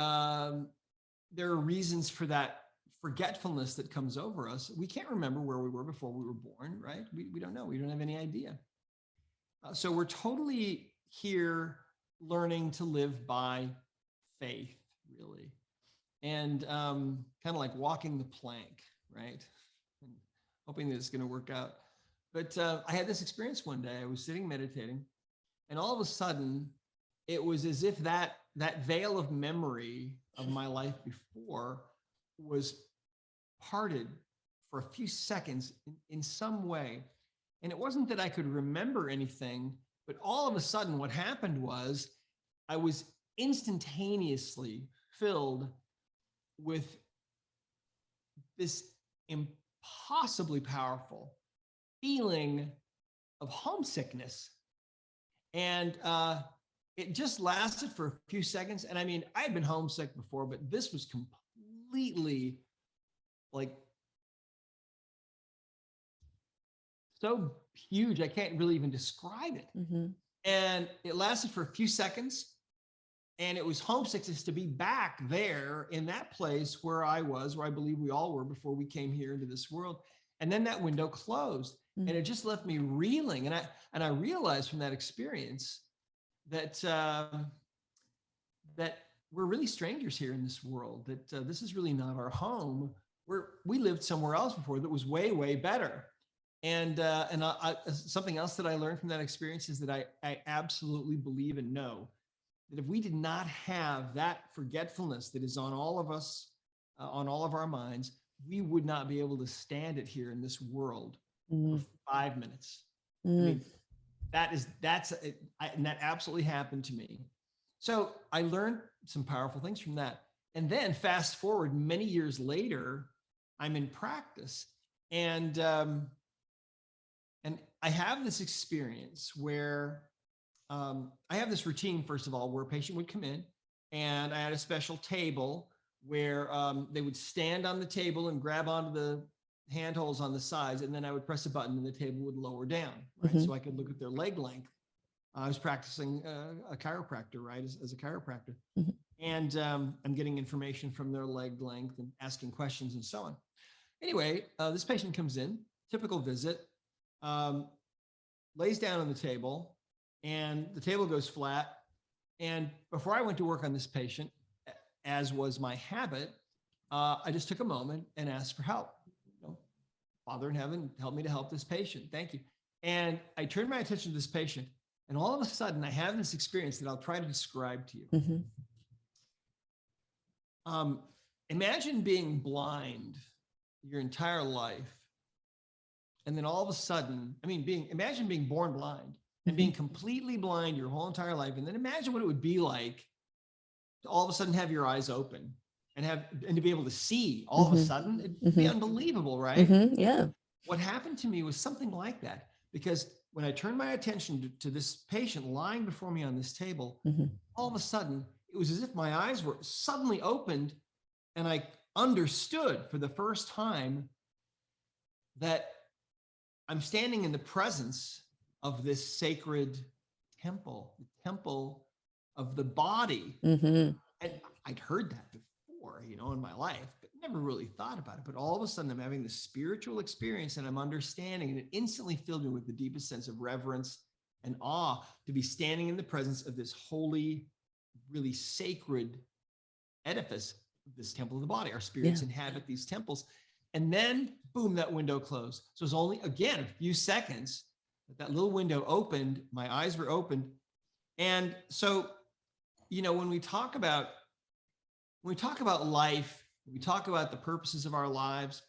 there are reasons for that forgetfulness that comes over us. We can't remember where we were before we were born, right? We don't know. We don't have any idea. So we're totally here learning to live by faith, really. And kind of like walking the plank, right? And hoping that it's going to work out. But I had this experience one day. I was sitting meditating, and all of a sudden, it was as if that veil of memory of my life before was parted for a few seconds in some way. And it wasn't that I could remember anything, but all of a sudden what happened was I was instantaneously filled with this impossibly powerful feeling of homesickness. And it just lasted for a few seconds. And I mean, I had been homesick before, but this was completely like so huge. I can't really even describe it. And it lasted for a few seconds. And it was homesickness to be back there in that place where I was, where I believe we all were before we came here into this world. And then that window closed, and it just left me reeling. And I realized from that experience that that we're really strangers here in this world, that this is really not our home. We lived somewhere else before that was way, way better. And something else that I learned from that experience is that I absolutely believe and know that if we did not have that forgetfulness that is on all of us, on all of our minds, we would not be able to stand it here in this world for 5 minutes. I mean, and that absolutely happened to me. So I learned some powerful things from that. And then fast forward many years later, I'm in practice, and I have this experience where I have this routine, first of all, where a patient would come in, and I had a special table where they would stand on the table and grab onto the handholds on the sides, and then I would press a button and the table would lower down, right? So I could look at their leg length. I was practicing a chiropractor, right, as a chiropractor. Mhm. And I'm getting information from their leg length and asking questions and so on. Anyway, this patient comes in, typical visit, lays down on the table, and the table goes flat. And before I went to work on this patient, as was my habit, I just took a moment and asked for help. You know, Father in heaven, help me to help this patient. Thank you. And I turned my attention to this patient, and all of a sudden I have this experience that I'll try to describe to you. Mhm. Imagine being blind your entire life. And then all of a sudden, imagine being born blind and being completely blind your whole entire life. And then imagine what it would be like to all of a sudden have your eyes open and to be able to see all of a sudden. It'd be unbelievable, right? Yeah. What happened to me was something like that, because when I turned my attention to this patient lying before me on this table, all of a sudden it was as if my eyes were suddenly opened, and I understood for the first time that I'm standing in the presence of this sacred temple, the temple of the body. And I'd heard that before, in my life, but never really thought about it. But all of a sudden I'm having this spiritual experience and I'm understanding, and it instantly filled me with the deepest sense of reverence and awe to be standing in the presence of this holy, really sacred edifice, this temple of the body. Our spirits inhabit these temples. And then, boom, that window closed. So it was only, again, a few seconds that little window opened. My eyes were opened. And so, when we talk about life, we talk about the purposes of our lives,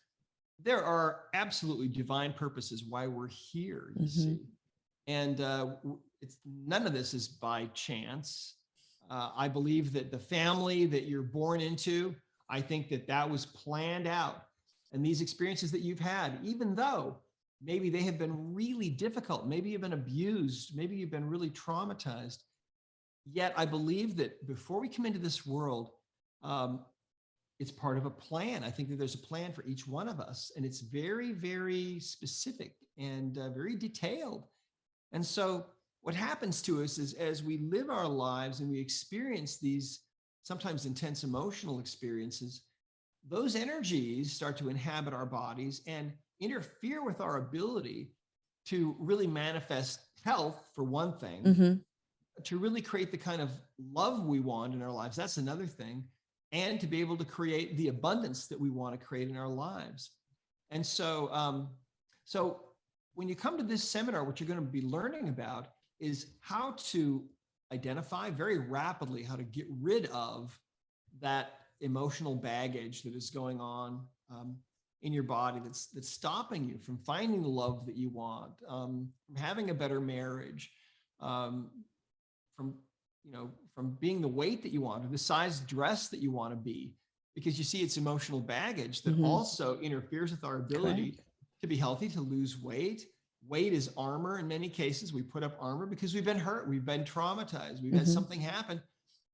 there are absolutely divine purposes why we're here, you see. And none of this is by chance. I believe that the family that you're born into, I think that was planned out. And these experiences that you've had, even though maybe they have been really difficult, maybe you've been abused, maybe you've been really traumatized, yet I believe that before we come into this world, it's part of a plan. I think that there's a plan for each one of us, and it's very, very specific and very detailed. And so what happens to us is, as we live our lives and we experience these sometimes intense emotional experiences, those energies start to inhabit our bodies and interfere with our ability to really manifest health, for one thing, to really create the kind of love we want in our lives. That's another thing. And to be able to create the abundance that we want to create in our lives. And so, so when you come to this seminar, what you're going to be learning about is how to identify very rapidly how to get rid of that emotional baggage that is going on in your body that's stopping you from finding the love that you want, from having a better marriage, from being the weight that you want, or the size dress that you want to be, because you see it's emotional baggage that also interferes with our ability to be healthy, to lose weight. Weight is armor. In many cases, we put up armor because we've been hurt, we've been traumatized, we've had something happen.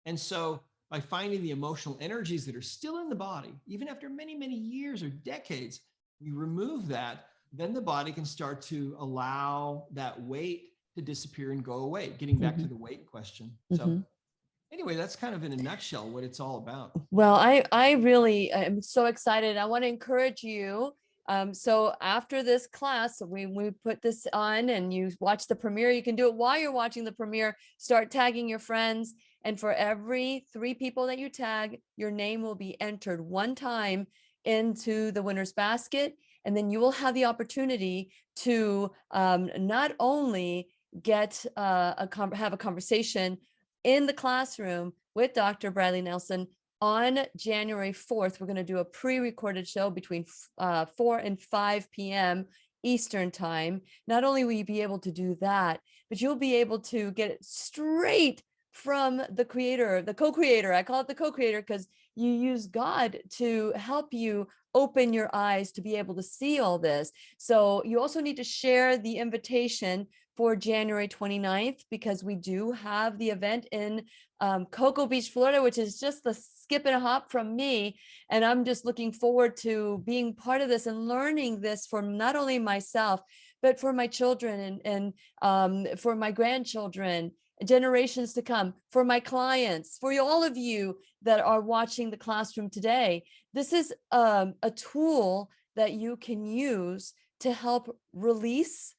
And so by finding the emotional energies that are still in the body, even after many, many years or decades, we remove that, then the body can start to allow that weight to disappear and go away, getting back to the weight question. So anyway, that's kind of in a nutshell what it's all about. Well, I really am so excited. I want to encourage you. So after this class, we put this on and you watch the premiere. You can do it while you're watching the premiere. Start tagging your friends. And for every 3 people that you tag, your name will be entered one time into the winner's basket. And then you will have the opportunity to not only get have a conversation in the classroom with Dr. Bradley Nelson on January 4th. We're going to do a pre-recorded show between 4 and 5 p.m. Eastern time. Not only will you be able to do that, but you'll be able to get it straight from the creator, the co-creator. I call it the co-creator because you use God to help you open your eyes to be able to see all this. So you also need to share the invitation for January 29th, because we do have the event in Cocoa Beach, Florida, which is just the skip and a hop from me. And I'm just looking forward to being part of this and learning this for not only myself, but for my children and for my grandchildren, generations to come, for my clients, for all of you that are watching the classroom today. This is a tool that you can use to help release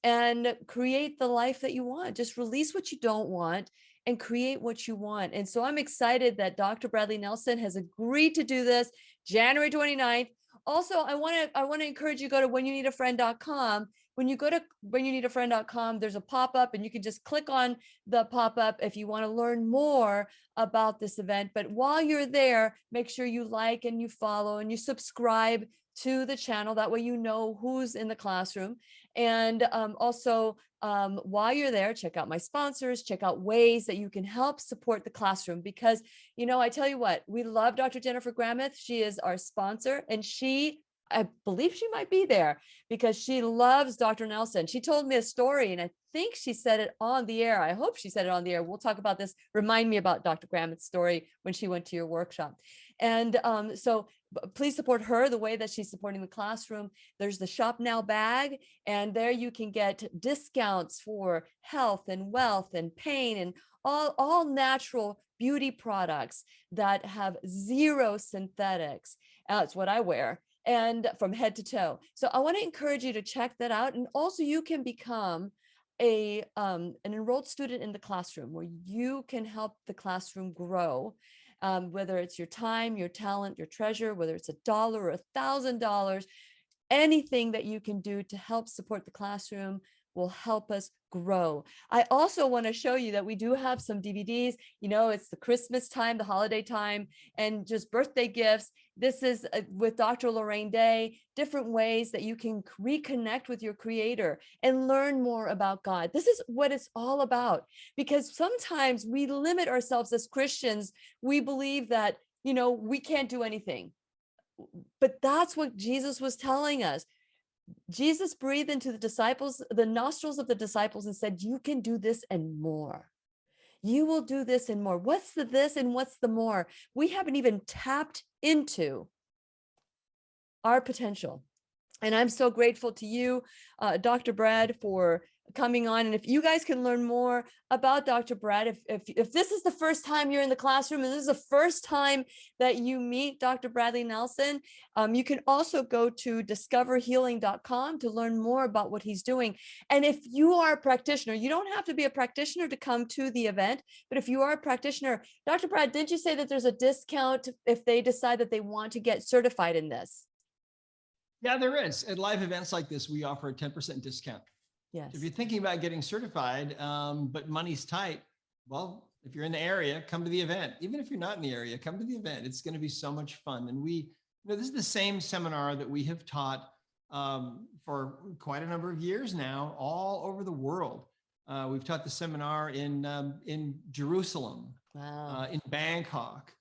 and create the life that you want. Just release what you don't want and create what you want. And so I'm excited that Dr. Bradley Nelson has agreed to do this January 29th. Also, I want to encourage you to go to whenyouneedafriend.com. When you go to whenyouneedafriend.com, there's a pop-up and you can just click on the pop-up if you want to learn more about this event. But while you're there, make sure you like and you follow and you subscribe to the channel. That way you know who's in the classroom. And also, while you're there, check out my sponsors, check out ways that you can help support the classroom. Because, I tell you what, we love Dr. Jennifer Grameth. She is our sponsor, and I believe she might be there because she loves Dr. Nelson. She told me a story, and I think she said it on the air. I hope she said it on the air. We'll talk about this. Remind me about Dr. Grameth's story when she went to your workshop. And so please support her the way that she's supporting the classroom. There's the Shop Now bag, and there you can get discounts for health and wealth and pain and all natural beauty products that have zero synthetics. It's what I wear, and from head to toe. So I want to encourage you to check that out. And also you can become an enrolled student in the classroom where you can help the classroom grow. Whether it's your time, your talent, your treasure, whether it's $1 or $1,000, anything that you can do to help support the classroom will help us grow. I also want to show you that we do have some DVDs. It's the Christmas time, the holiday time, and just birthday gifts. This is with Dr. Lorraine Day, different ways that you can reconnect with your creator and learn more about God. This is what it's all about, because sometimes we limit ourselves as Christians. We believe that, we can't do anything, but that's what Jesus was telling us. Jesus breathed into the nostrils of the disciples, and said, you can do this and more. You will do this and more. What's the this and what's the more? We haven't even tapped into our potential. And I'm so grateful to you, Dr. Brad, for coming on. And if you guys can learn more about Dr. Brad, if this is the first time you're in the classroom and this is the first time that you meet Dr. Bradley Nelson, you can also go to discoverhealing.com to learn more about what he's doing. And if you are a practitioner, you don't have to be a practitioner to come to the event, but if you are a practitioner, Dr. Brad, didn't you say that there's a discount if they decide that they want to get certified in this? Yeah, there is. At live events like this, we offer a 10% discount. Yes. If you're thinking about getting certified, but money's tight, well, if you're in the area, come to the event. Even if you're not in the area, come to the event. It's going to be so much fun. And this is the same seminar that we have taught for quite a number of years now, all over the world. We've taught the seminar in Jerusalem, Wow. in Bangkok,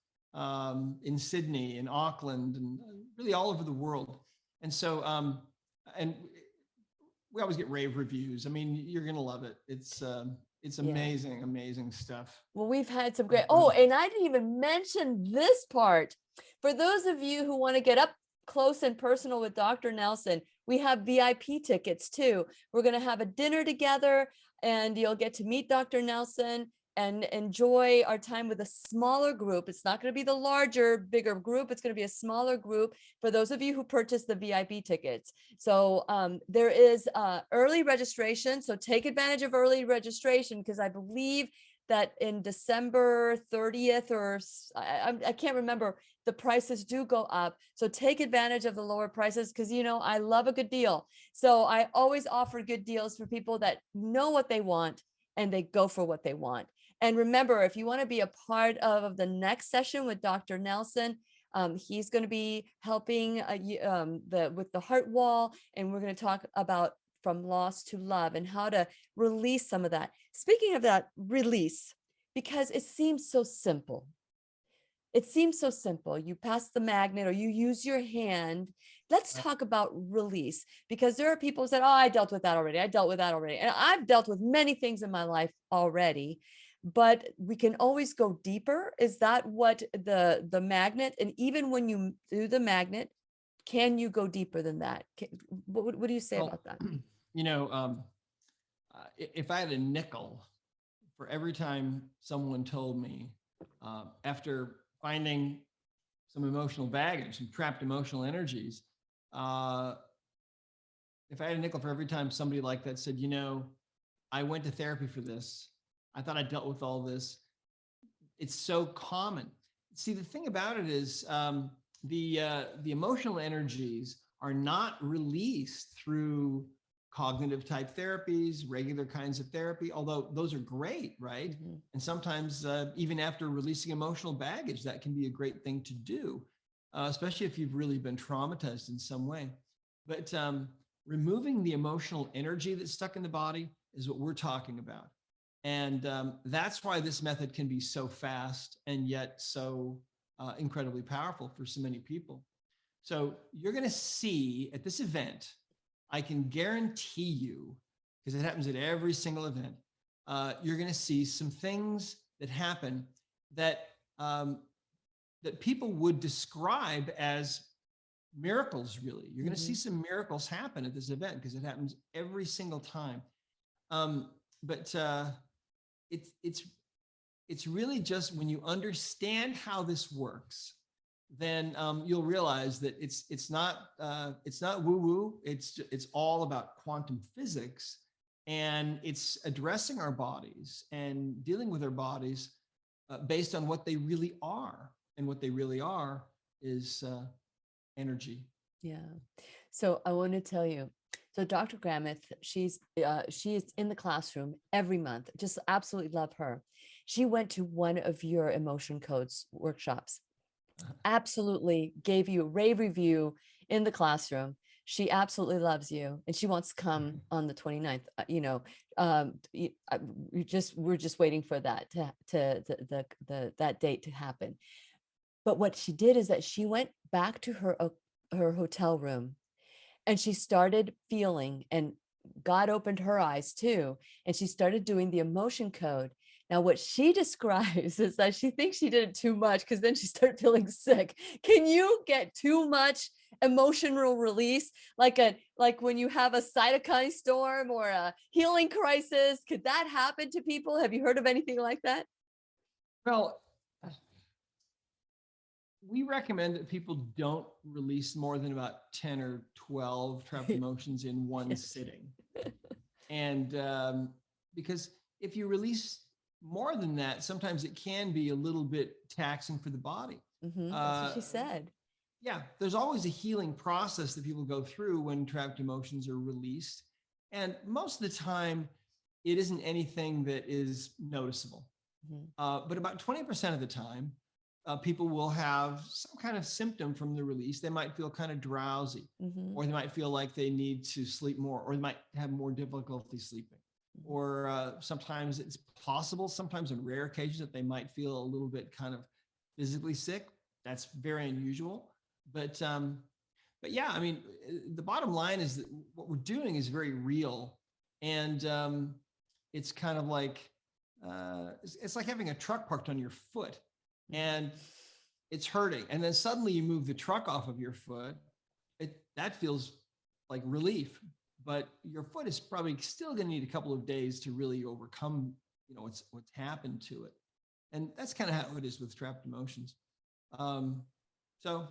in Sydney, in Auckland, and really all over the world. And so, and we always get rave reviews. I mean, you're going to love it. It's amazing, amazing stuff. Well, we've had some great, and I didn't even mention this part. For those of you who want to get up close and personal with Dr. Nelson, we have VIP tickets too. We're going to have a dinner together, and you'll get to meet Dr. Nelson and enjoy our time with a smaller group. It's not going to be the larger, bigger group. It's going to be a smaller group for those of you who purchased the VIP tickets. So there is early registration. So take advantage of early registration, because I believe that in December 30th, or I can't remember, the prices do go up. So take advantage of the lower prices, because, I love a good deal. So I always offer good deals for people that know what they want and they go for what they want. And remember, if you want to be a part of the next session with Dr. Nelson, he's going to be helping with the heart wall, and we're going to talk about from loss to love and how to release some of that. Speaking of that, release, because it seems so simple. It seems so simple. You pass the magnet or you use your hand. Let's talk about release, because there are people who said, I dealt with that already. I dealt with that already. And I've dealt with many things in my life already, but we can always go deeper. Is that what the magnet, and even when you do the magnet, can you go deeper than that? What do you say about that? if I had a nickel for every time someone told me, after finding some emotional baggage, some trapped emotional energies, if I had a nickel for every time somebody like that said, I went to therapy for this, I thought I dealt with all this. It's so common. See, the thing about it is the emotional energies are not released through cognitive type therapies, regular kinds of therapy, although those are great, right? Mm-hmm. And sometimes even after releasing emotional baggage, that can be a great thing to do, especially if you've really been traumatized in some way. But removing the emotional energy that's stuck in the body is what we're talking about. And that's why this method can be so fast and yet so incredibly powerful for so many people. So you're going to see at this event, I can guarantee you, because it happens at every single event, you're going to see some things that happen that that people would describe as miracles. Really, you're going to see some miracles happen at this event because it happens every single time. But it's really just when you understand how this works, then you'll realize that it's not woo woo. It's all about quantum physics, and it's addressing our bodies and dealing with our bodies based on what they really are, and what they really are is energy. Yeah. So I want to tell you. So Dr. Gramuth, she's in the classroom every month. Just absolutely love her. She went to one of your emotion codes workshops. Absolutely gave you a rave review in the classroom. She absolutely loves you, and she wants to come on the 29th. We're just waiting for that that date to happen. But what she did is that she went back to her hotel room, and she started feeling, and God opened her eyes too, and she started doing the emotion code. Now, what she describes is that she thinks she did it too much because then she started feeling sick. Can you get too much emotional release, like when you have a cytokine storm or a healing crisis? Could that happen to people? Have you heard of anything like that? Well, we recommend that people don't release more than about 10 or 12 trapped emotions in one sitting. And because if you release more than that, sometimes it can be a little bit taxing for the body. That's what she said. Yeah, there's always a healing process that people go through when trapped emotions are released. And most of the time, it isn't anything that is noticeable. But about 20% of the time, people will have some kind of symptom from the release. They might feel kind of drowsy, or they might feel like they need to sleep more, or they might have more difficulty sleeping. Or sometimes it's possible, sometimes in rare occasions, that they might feel a little bit kind of physically sick. That's very unusual. But yeah, I mean, the bottom line is that what we're doing is very real. And it's kind of like, it's like having a truck parked on your foot and it's hurting. And then suddenly you move the truck off of your foot. That feels like relief. But your foot is probably still going to need a couple of days to really overcome, what's happened to it. And that's kind of how it is with trapped emotions. So,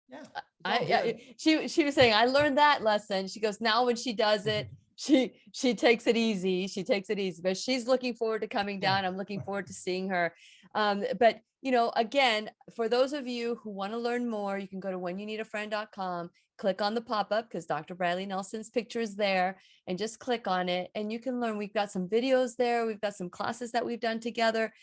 yeah. She was saying, I learned that lesson. She goes, now when she does it, she takes it easy. She takes it easy, but she's looking forward to coming down. I'm looking forward to seeing her. But again, for those of you who want to learn more, you can go to whenyouneedafriend.com, click on the pop-up because Dr. Bradley Nelson's picture is there, and just click on it and you can learn. We've got some videos there. We've got some classes that we've done together,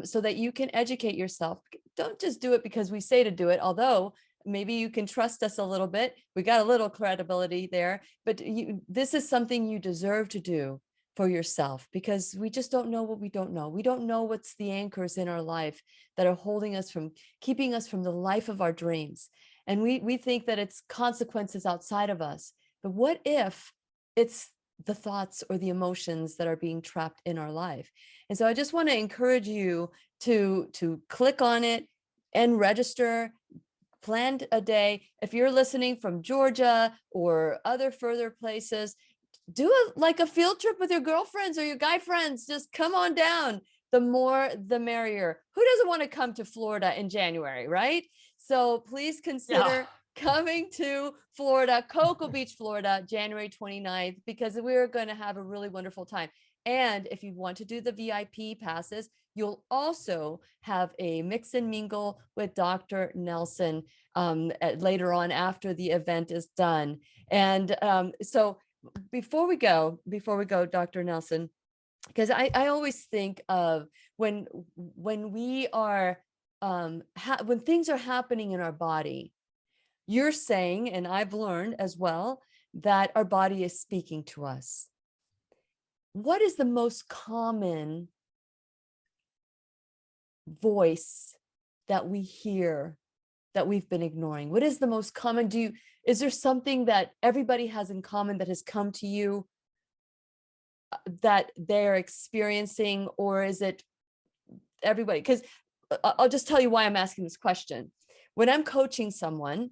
so that you can educate yourself. Don't just do it because we say to do it, although maybe you can trust us a little bit. We got a little credibility there, but this is something you deserve to do for yourself, because we just don't know what we don't know. We don't know what's the anchors in our life that are holding us from, keeping us from the life of our dreams. And we think that it's consequences outside of us. But what if it's the thoughts or the emotions that are being trapped in our life? And so I just want to encourage you to click on it and register. Plan a day. If you're listening from Georgia or other further places, do like a field trip with your girlfriends or your guy friends. Just come on down. The more, the merrier. Who doesn't want to come to Florida in January, right? So please consider coming to Florida, Cocoa Beach, Florida, January 29th, because we're going to have a really wonderful time. And if you want to do the VIP passes, you'll also have a mix and mingle with Dr. Nelson later on after the event is done. And so before we go, Dr. Nelson, because I always think of when we are when things are happening in our body, you're saying, and I've learned as well, that our body is speaking to us. What is the most common voice that we hear that we've been ignoring? What is the most common? Is there something that everybody has in common that has come to you that they're experiencing, or is it everybody? Because I'll just tell you why I'm asking this question. When I'm coaching someone,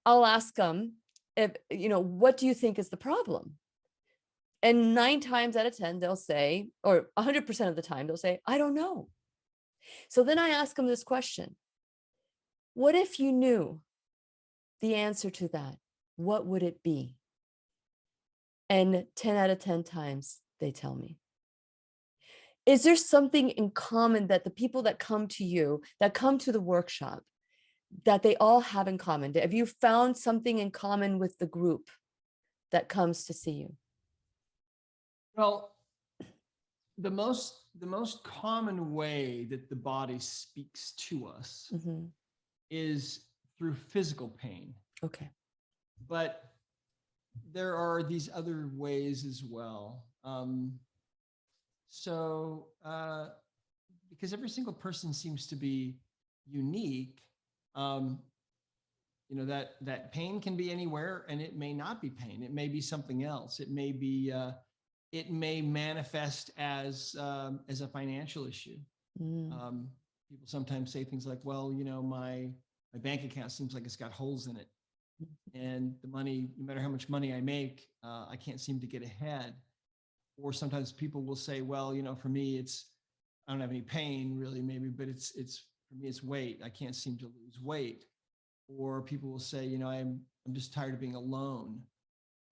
I'll ask them, if what do you think is the problem? And 9 times out of 10, they'll say, or 100% of the time, they'll say, I don't know. So then I ask them this question: what if you knew the answer to that? What would it be? And 10 out of 10 times, they tell me. Is there something in common that the people that come to you, that come to the workshop, that they all have in common? Have you found something in common with the group that comes to see you? Well, the most common way that the body speaks to us is through physical pain. Okay. But there are these other ways as well. Because every single person seems to be unique, that pain can be anywhere, and it may not be pain. It may be something else. It may be, it may manifest as a financial issue. People sometimes say things like, well, my bank account seems like it's got holes in it. And the money, no matter how much money I make, I can't seem to get ahead. Or sometimes people will say, well, for me, I don't have any pain really, maybe, but it's for me, it's weight. I can't seem to lose weight. Or people will say, I'm just tired of being alone.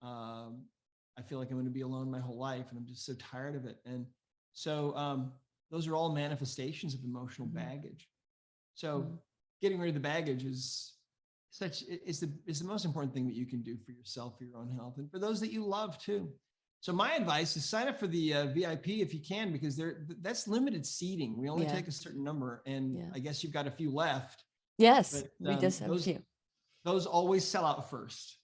I feel like I'm going to be alone my whole life, and I'm just so tired of it. And so those are all manifestations of emotional baggage. So getting rid of the baggage is the most important thing that you can do for yourself, for your own health, and for those that you love too. So my advice is sign up for the VIP if you can, because that's limited seating. We only take a certain number, and I guess you've got a few left. Yes, but, we just have a few. Those always sell out first.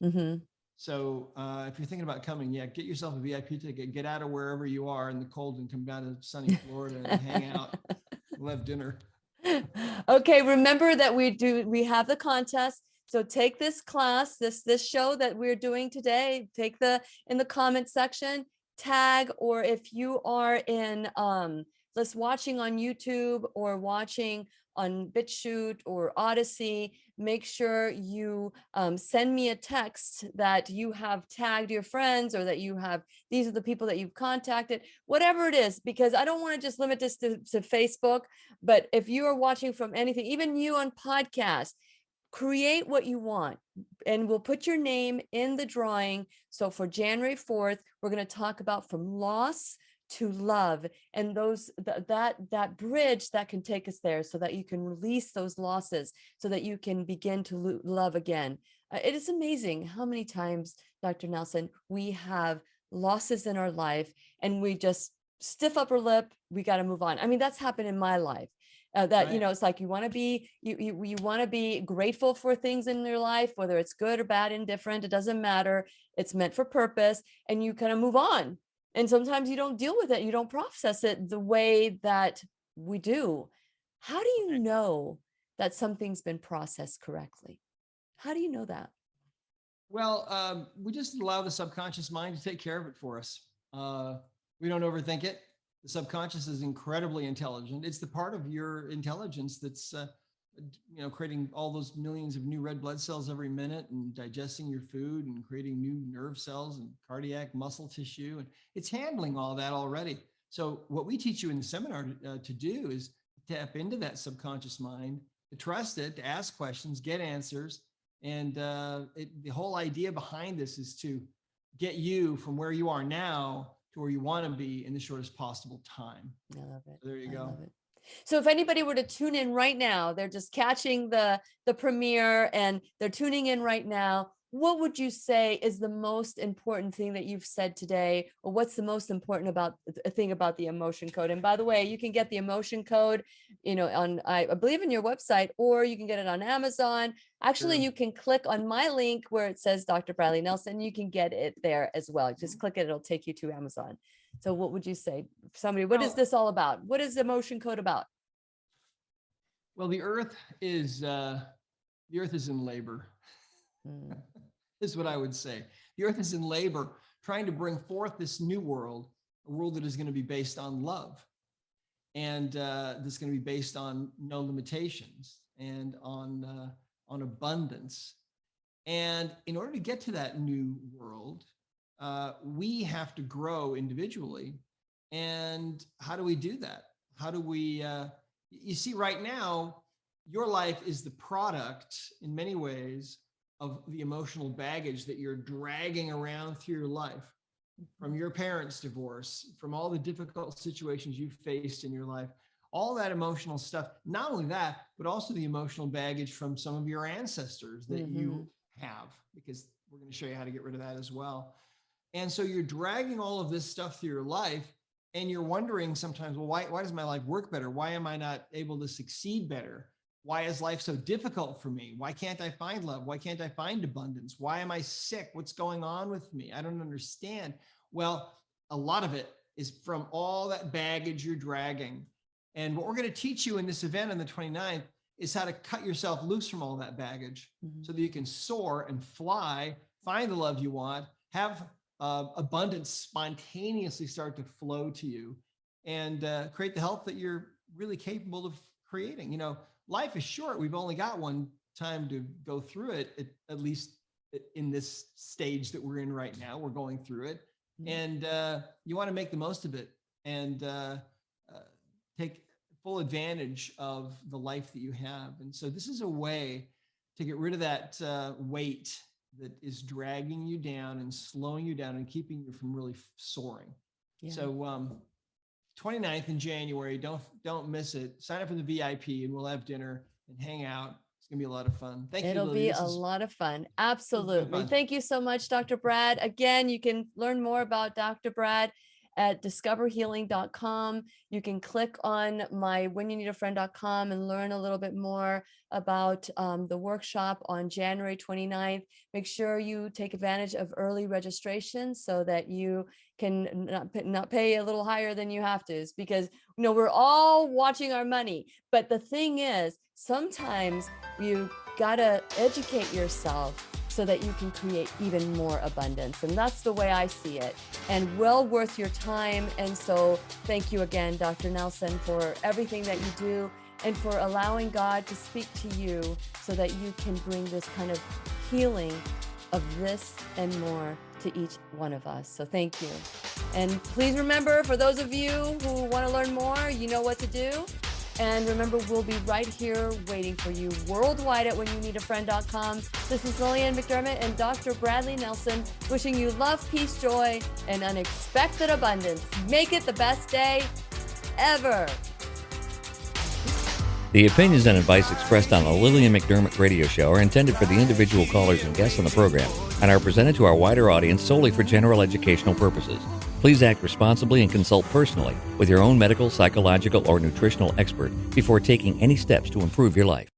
So if you're thinking about coming, get yourself a VIP ticket, get out of wherever you are in the cold and come down to sunny Florida and hang out. We'll have dinner. Okay, remember that we have the contest. So take this class, this show that we're doing today, in the comment section, tag, or if you are in just watching on YouTube or watching on BitChute or Odyssey, make sure you send me a text that you have tagged your friends, or that these are the people that you've contacted, whatever it is, because I don't want to just limit this to Facebook. But if you are watching from anything, even you on podcast, create what you want, and we'll put your name in the drawing. So for January 4th, we're going to talk about from loss to love, and that bridge that can take us there, so that you can release those losses, so that you can begin to love again. It is amazing how many times, Dr. Nelson, we have losses in our life and we just stiff upper lip. We got to move on. I mean, that's happened in my life. Right. It's like you want to be grateful for things in your life, whether it's good or bad, indifferent, it doesn't matter. It's meant for purpose, and you kind of move on. And sometimes you don't deal with it. You don't process it the way that we do. How do you know that something's been processed correctly? How do you know that? Well, we just allow the subconscious mind to take care of it for us. We don't overthink it. The subconscious is incredibly intelligent. It's the part of your intelligence that's creating all those millions of new red blood cells every minute and digesting your food and creating new nerve cells and cardiac muscle tissue. And it's handling all that already. So what we teach you in the seminar to do is tap into that subconscious mind, to trust it, to ask questions, get answers. And the whole idea behind this is to get you from where you are now to where you want to be in the shortest possible time. I love it. So there you go. Love it. So if anybody were to tune in right now, they're just catching the premiere and they're tuning in right now, what would you say is the most important thing that you've said today? Or what's the most important thing about the emotion code? And by the way, you can get the emotion code, on, I believe, in your website, or you can get it on Amazon. Actually, you can click on my link where it says Dr. Bradley Nelson. You can get it there as well. Just click it. It'll take you to Amazon. So what would you say? Somebody, what is this all about? What is the emotion code about? Well, the earth is in labor. Is what I would say. The earth is in labor, trying to bring forth this new world, a world that is going to be based on love, and that's going to be based on no limitations and on abundance. And in order to get to that new world, we have to grow individually. And how do we do that? How do we? You see, right now, your life is the product, in many ways, of the emotional baggage that you're dragging around through your life, from your parents' divorce, from all the difficult situations you've faced in your life, all that emotional stuff. Not only that, but also the emotional baggage from some of your ancestors that you have, because we're going to show you how to get rid of that as well. And so you're dragging all of this stuff through your life, and you're wondering sometimes, well, why does my life work better? Why am I not able to succeed better? Why is life so difficult for me? Why can't I find love? Why can't I find abundance? Why am I sick? What's going on with me? I don't understand. Well, a lot of it is from all that baggage you're dragging. And what we're going to teach you in this event on the 29th is how to cut yourself loose from all that baggage so that you can soar and fly, find the love you want, have abundance spontaneously start to flow to you, and create the health that you're really capable of creating. Life is short. We've only got one time to go through it, at least in this stage that we're in right now. We're going through it. And you want to make the most of it and take full advantage of the life that you have. And so this is a way to get rid of that weight that is dragging you down and slowing you down and keeping you from really soaring. Yeah. So 29th in January, don't miss it. Sign up for the VIP and we'll have dinner and hang out. It's going to be a lot of fun. Thank you, Lillian. It'll be a lot of fun. Absolutely. Thank you so much, Dr. Brad. Again, you can learn more about Dr. Brad at discoverhealing.com. You can click on my whenyouneedafriend.com and learn a little bit more about the workshop on January 29th. Make sure you take advantage of early registration so that you can not pay a little higher than you have to, because we're all watching our money. But the thing is, sometimes you gotta educate yourself so that you can create even more abundance. And that's the way I see it, and well worth your time. And so thank you again, Dr. Nelson, for everything that you do and for allowing God to speak to you so that you can bring this kind of healing of this and more to each one of us. So thank you. And please remember, for those of you who want to learn more, you know what to do. And remember, we'll be right here waiting for you worldwide at whenyouneedafriend.com. This is Lillian McDermott and Dr. Bradley Nelson wishing you love, peace, joy, and unexpected abundance. Make it the best day ever. The opinions and advice expressed on the Lillian McDermott radio show are intended for the individual callers and guests on the program and are presented to our wider audience solely for general educational purposes. Please act responsibly and consult personally with your own medical, psychological, or nutritional expert before taking any steps to improve your life.